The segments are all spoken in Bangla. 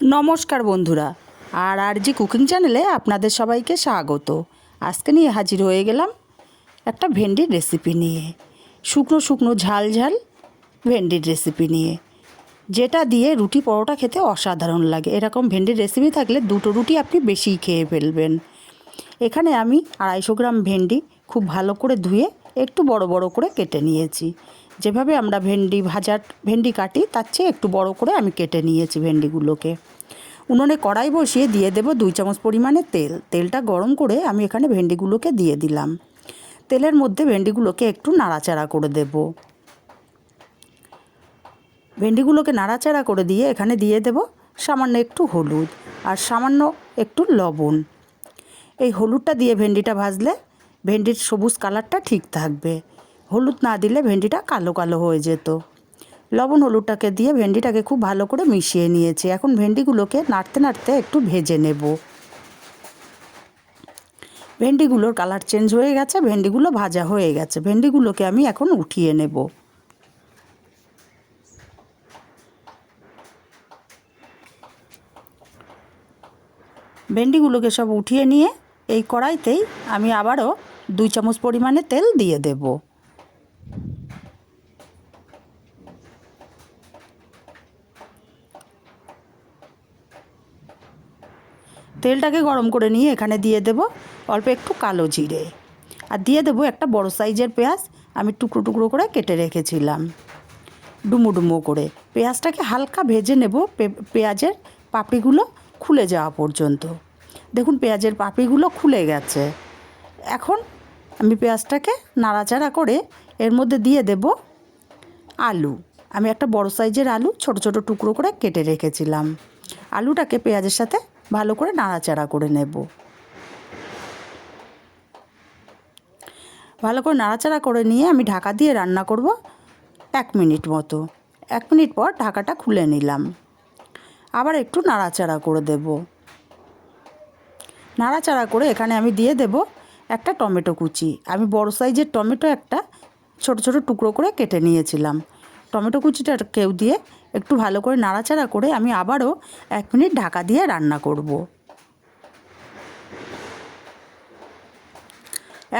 নমস্কার বন্ধুরা, আর জি কুকিং চ্যানেলে আপনাদের সবাইকে স্বাগত। আজকে নিয়ে হাজির হয়ে গেলাম একটা ভেন্ডির রেসিপি নিয়ে, শুকনো শুকনো ঝাল ঝাল ভেন্ডির রেসিপি নিয়ে, যেটা দিয়ে রুটি পরোটা খেতে অসাধারণ লাগে। এরকম ভেন্ডির রেসিপি থাকলে দুটো রুটি আপনি বেশিই খেয়ে ফেলবেন। এখানে আমি 250 গ্রাম ভেন্ডি খুব ভালো করে ধুয়ে একটু বড় বড় করে কেটে নিয়েছি। যেভাবে আমরা ভেন্ডি কাটি তার চেয়ে একটু বড় করে আমি কেটে নিয়েছি ভেন্ডিগুলোকে। উনুনে কড়াই বসিয়ে দিয়ে দেব 2 চামচ পরিমাণে তেল। তেলটা গরম করে আমি এখানে ভেন্ডিগুলোকে দিয়ে দিলাম। তেলের মধ্যে ভেন্ডিগুলোকে একটু নাড়াচাড়া করে দেব। ভেন্ডিগুলোকে নাড়াচাড়া করে দিয়ে এখানে দিয়ে দেব সামান্য একটু হলুদ আর সামান্য একটু লবণ। এই হলুদটা দিয়ে ভেন্ডিটা ভাজলে ভেন্ডির সবুজ কালারটা ঠিক থাকবে। হলুদ না দিলে ভেন্ডিটা কালো কালো হয়ে যেত। লবণ হলুদটাকে দিয়ে ভেন্ডিটাকে খুব ভালো করে মিশিয়ে নিয়েছি। এখন ভেন্ডিগুলোকে নাড়তে নাড়তে একটু ভেজে নেব। ভেন্ডিগুলোর কালার চেঞ্জ হয়ে গেছে, ভেন্ডিগুলো ভাজা হয়ে গেছে। ভেন্ডিগুলোকে আমি এখন উঠিয়ে নেব। ভেন্ডিগুলোকে সব উঠিয়ে নিয়ে এই কড়াইতেই আমি আবারও 2 চামচ পরিমাণে তেল দিয়ে দেব। তেলটাকে গরম করে নিয়ে এখানে দিয়ে দেব অল্প একটু কালো জিরে, আর দিয়ে দেব একটা বড় সাইজের পেঁয়াজ আমি টুকরো টুকরো করে কেটে রেখেছিলাম ডুমো ডুমো করে। পেঁয়াজটাকে হালকা ভেজে নেব, পেঁয়াজের পাপড়িগুলো খুলে যাওয়া পর্যন্ত। দেখুন পেঁয়াজের পাপড়িগুলো খুলে গেছে। এখন আমি পেঁয়াজটাকে নাড়াচাড়া করে এর মধ্যে দিয়ে দেব আলু। আমি একটা বড় সাইজের আলু ছোট ছোট টুকরো করে কেটে রেখেছিলাম। আলুটাকে পেঁয়াজের সাথে ভালো করে নাড়াচাড়া করে নেব। ভালো করে নাড়াচাড়া করে নিয়ে আমি ঢাকা দিয়ে রান্না করব 1 মিনিট মতো। 1 মিনিট পর ঢাকাটা খুলে নিলাম। আবার একটু নাড়াচাড়া করে দেব। নাড়াচাড়া করে এখানে আমি দিয়ে দেব একটা টমেটো কুচি। আমি বড় সাইজের টমেটো একটা ছোট ছোট টুকরো করে কেটে নিয়েছিলাম। টমেটো কুচিটাকেও দিয়ে একটু ভালো করে নাড়াচাড়া করে আমি আবারও 1 মিনিট ঢাকা দিয়ে রান্না করব।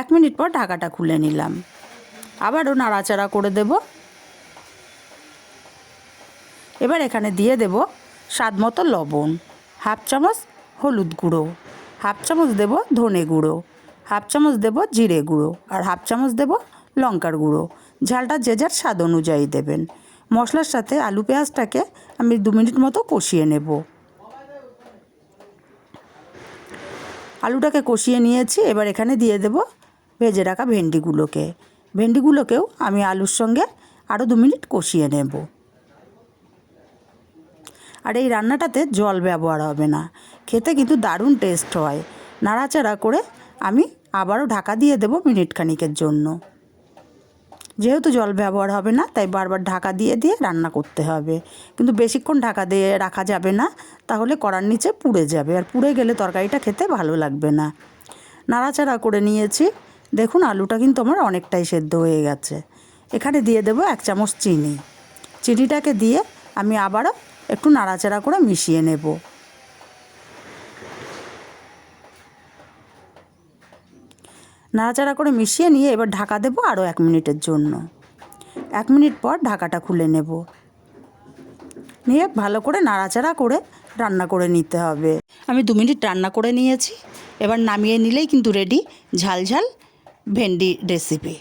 1 মিনিট পর ঢাকাটা খুলে নিলাম। আবারও নাড়াচাড়া করে দেব। এবার এখানে দিয়ে দেব স্বাদ মতো লবণ, 1/2 চামচ হলুদ গুঁড়ো, 1/2 চামচ দেব ধনে গুঁড়ো, 1/2 চামচ দেব জিরে গুঁড়ো, আর 1/2 চামচ দেব লঙ্কার গুঁড়ো। ঝালটা যে যার স্বাদ অনুযায়ী দেবেন। মশলার সাথে আলু পেঁয়াজটাকে আমি 2 মিনিট মতো কষিয়ে নেব। আলুটাকে কষিয়ে নিয়েছি। এবার এখানে দিয়ে দেব ভেজে রাখা ভেন্ডিগুলোকেও আমি আলুর সঙ্গে আরও 2 মিনিট কষিয়ে নেব। আর এই রান্নাটাতে জল ব্যবহার হবে না, খেতে কিন্তু দারুণ টেস্ট হয়। নাড়াচাড়া করে আমি আবারও ঢাকা দিয়ে দেব মিনিট খানিকের জন্য। যেহেতু জল ব্যবহার হবে না তাই বারবার ঢাকা দিয়ে দিয়ে রান্না করতে হবে, কিন্তু বেশিক্ষণ ঢাকা দিয়ে রাখা যাবে না, তাহলে কড়ার নিচে পুড়ে যাবে, আর পুড়ে গেলে তরকারিটা খেতে ভালো লাগবে না। নাড়াচাড়া করে নিয়েছি। দেখুন আলুটা কিন্তু আমার অনেকটাই সেদ্ধ হয়ে গেছে। এখানে দিয়ে দেব 1 চামচ চিনি। চিনিটাকে দিয়ে আমি আবারও একটু নাড়াচাড়া করে মিশিয়ে নেব। নাড়াচাড়া করে মিশিয়ে নিয়ে এবার ঢাকা দেব আরও 1 মিনিটের জন্য। 1 মিনিট পর ঢাকাটা খুলে নেব। নিয়ে ভালো করে নাড়াচাড়া করে রান্না করে নিতে হবে। আমি 2 মিনিট রান্না করে নিয়েছি। এবার নামিয়ে নিলেই কিন্তু রেডি ঝাল ঝাল ভেন্ডি রেসিপি।